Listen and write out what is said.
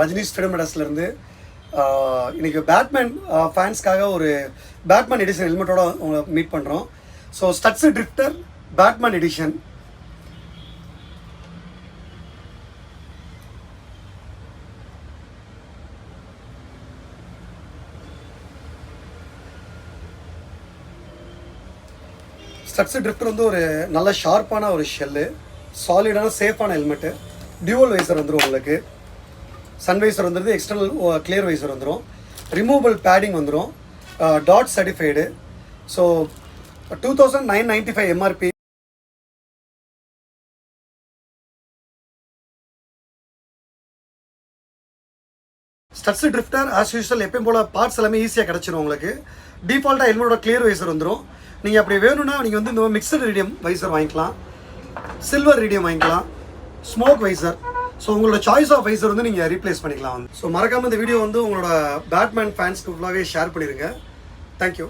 Rajneesh freedom மெடஸ்லேருந்து இன்றைக்கி Batman ஃபேன்ஸ்க்காக ஒரு Batman edition ஹெல்மெட்டோட உங்களை மீட் பண்ணுறோம். So Studds Drifter Batman edition. Studds Drifter வந்து ஒரு நல்ல ஷார்ப்பான ஒரு ஷெல்லு, சாலிடான சேஃபான ஹெல்மெட்டு. டியூவல் வைசர் வந்துடும் உங்களுக்கு. சன் வைசர் வந்துடுது, எக்ஸ்டர்னல் கிளியர் வைசர் வந்துடும், ரிமூவபிள் பேடிங் வந்துடும், DOT certified. So 2995 MRP. Studds Drifter as usual எப்பயும் போல் பார்ட்ஸ் எல்லாமே ஈஸியாக கிடச்சிடும் உங்களுக்கு. டிஃபால்ட்டாக ஹெல்மெட்டோட கிளியர் வைசர் வந்துடும். நீங்கள் அப்படி வேணும்னா நீங்கள் வந்து இந்த மிக்சடு ரீடியம் வைசர் வாங்கிக்கலாம், சில்வர் ரீடியம் வாங்கிக்கலாம், ஸ்மோக் வைசர். ஸோ உங்களோட சாய்ஸ் ஆஃப் வைசர் வந்து நீங்கள் ரீப்ளேஸ் பண்ணிக்கலாம். ஸோ மறக்காமல் இந்த வீடியோ வந்து உங்களோட பேட்மேன் ஃபேன்ஸ்க்கு ஃபுல்லாகவே ஷேர் பண்ணிடுங்க. தேங்க்யூ.